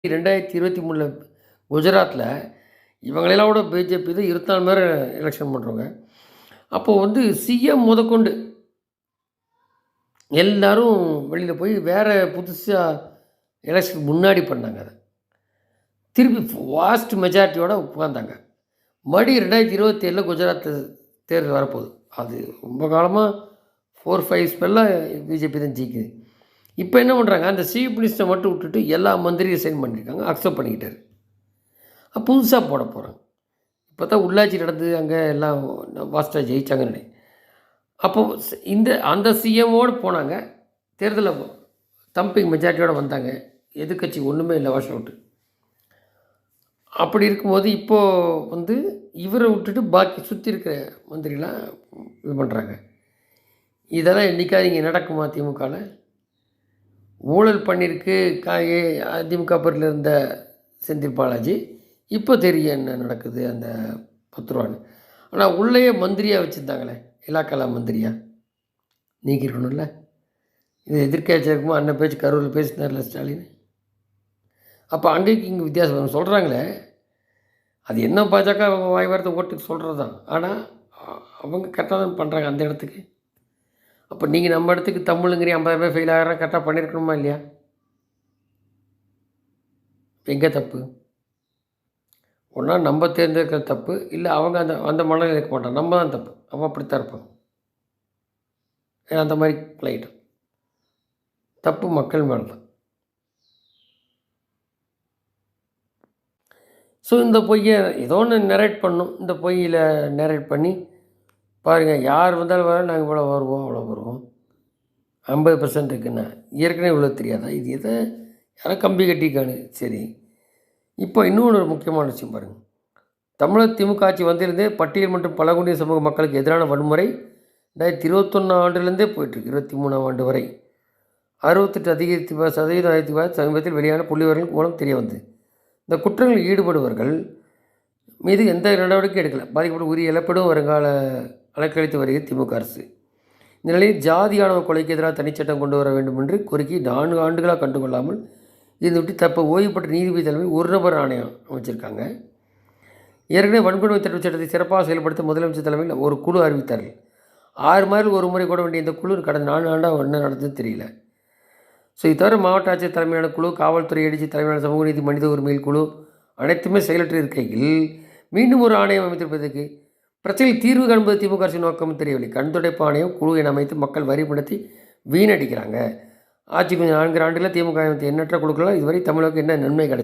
2023 குஜராத்தில் இவங்களெல்லாம் விட பிஜேபி தான் 24 பேர் எலெக்ஷன் பண்ணுறவங்க. அப்போது வந்து சிஎம் முதற்கொண்டு எல்லோரும் வெளியில் போய் வேறு புதுசாக எலெக்ஷனுக்கு முன்னாடி பண்ணாங்க. அதை திருப்பி வாஸ்ட் மெஜாரிட்டியோடு உட்காந்தாங்க. மறுபடியும் 2027 குஜராத்தில் தேர்தல் வரப்போகுது. அது ரொம்ப காலமாக 4-5 ஸ்பெல்லாக பிஜேபி தான் ஜெயிக்குது. இப்போ என்ன பண்ணுறாங்க, அந்த சீஃப் மினிஸ்டரை மட்டும் விட்டுட்டு எல்லா மந்திரியும் சைன் பண்ணியிருக்காங்க, அக்செப்ட் பண்ணிக்கிட்டார். புதுசாக போட போகிறாங்க. இப்போ தான் உள்ளாட்சி நடந்து அங்கே எல்லாம் வாஸ்ட்டாக ஜெயிச்சாங்கன்னு நினைக்கிறேன். அப்போது அந்த சிஎம்மோடு போனாங்க, தேர்தலில் தம்பிங் மெஜாரிட்டியோடு வந்தாங்க. எதிர்கட்சி ஒன்றுமே இல்லை, வாஷ் அவுட்டு. அப்படி இருக்கும்போது இப்போது வந்து இவரை விட்டுட்டு பாக்கி சுற்றி இருக்கிற மந்திரிலாம் இது பண்ணுறாங்க. இதெல்லாம் என்றைக்காவது இங்கே நடக்குமா திமுகவில்? ஊழல் பண்ணியிருக்கு அதிமுக பேரில் இருந்த செந்தில் பாலாஜி. இப்போ தெரியும் என்ன நடக்குது அந்த 10 ரூபான்னு. ஆனால் உள்ளேயே மந்திரியாக வச்சுருந்தாங்களே, இலாக்கலா மந்திரியாக நீக்கிருக்கணும்ல. இது எதிர்கட்சி இருக்குமோ அண்ணன் பேச்சு கரூரில் பேசினார்ல ஸ்டாலின். அப்போ அங்கேயும் இங்கே வித்தியாசம் சொல்கிறாங்களே, அது என்ன பாஜக அவங்க வாய் வார்த்தை ஓட்டுக்கு சொல்கிறது தான். ஆனால் அவங்க கரெக்டாக தான் பண்ணுறாங்க அந்த இடத்துக்கு. அப்போ நீங்கள் நம்ம இடத்துக்கு தமிழுங்கிற 50 பேர் ஃபெயில் ஆகிறாங்க, கரெக்டாக பண்ணியிருக்கணுமா இல்லையா? எங்கே தப்பு? ஒன்றா நம்ம தேர்ந்தெடுக்கிற தப்பு, இல்லை அவங்க அந்த அந்த மனநிலை இருக்க மாட்டாங்க, நம்ம தான் தப்பு. அவன் அப்படித்தான் இருப்பான். அந்த மாதிரி பிளைட்டு தப்பு மக்கள் மேலே தான். ஸோ இந்த பொய்யை ஏதோ ஒன்று நரேட் பண்ணணும். இந்த பொய்யில் நரேட் பண்ணி பாருங்கள், யார் வந்தாலும் வர நாங்கள் இவ்வளோ வருவோம் அவ்வளோ வருவோம், 50% இருக்குண்ணா. ஏற்கனவே இவ்வளோ தெரியாதா? இது எதை யாரும் கம்பி கட்டிக்கானு. சரி, இப்போ இன்னொன்று ஒரு முக்கியமான விஷயம் பாருங்கள். தமிழக திமுக ஆட்சி வந்திருந்தே பட்டியல் மற்றும் பழங்குடியின சமூக மக்களுக்கு எதிரான வன்முறை 2021 ஆண்டுலேருந்தே போயிட்டுருக்கு. 23ஆம் ஆண்டு வரை 68 அதிகரித்து சதவீதம் சமீபத்தில் வெளியான புள்ளிவர்கள் மூலம் தெரிய வந்தது. இந்த குற்றங்களில் ஈடுபடுபவர்கள் மீது எந்த நடவடிக்கையும் எடுக்கலை. பாதிக்கப்பட்ட உரிய இழப்பீடும் வருங்கால அலக்களித்து வருகிறது திமுக அரசு. இந்த நிலையில் ஜாதி ஆணவ கொலைக்கு எதிராக தனிச்சட்டம் கொண்டு வர வேண்டும் என்று கோரிக்கை 4 ஆண்டுகளாக கண்டுகொள்ளாமல் இதை விட்டு தப்ப ஓய்வு பெற்ற நீதிபதி தலைமையில் ஒரு நபர் ஆணையம் அமைச்சிருக்காங்க. ஏற்கனவே வன்கொடுமை தடுப்பு சட்டத்தை சிறப்பாக செயல்படுத்த முதலமைச்சர் தலைமையில் ஒரு குழு அறிவித்தார்கள். 6 மாதங்கள் ஒரு முறை கூட வேண்டிய இந்த குழு கடந்த 4 ஆண்டாக என்ன நடந்ததுன்னு தெரியல. ஸோ இது தவிர மாவட்ட ஆட்சியர் தலைமையான குழு, காவல்துறை ஏடிஜி தலைமையான சமூக நீதி மனித உரிமைகள் குழு அனைத்துமே செயலற்று இருக்கையில் மீண்டும் ஒரு ஆணையம் அமைத்திருப்பதற்கு பிரச்சனையில் தீர்வு காண்பது திமுக அரசின் நோக்கம் தெரியவில்லை. கண்துடைப்பு ஆணையம் குழு என அமைத்து மக்கள் வரி பணத்தை வீணடிக்கிறாங்க. ஆட்சி கொஞ்சம் 4 ஆண்டுகளில் திமுக அமைத்த எண்ணற்ற குழுக்களால் இதுவரை தமிழகம் என்ன நன்மை கிடைக்கும்?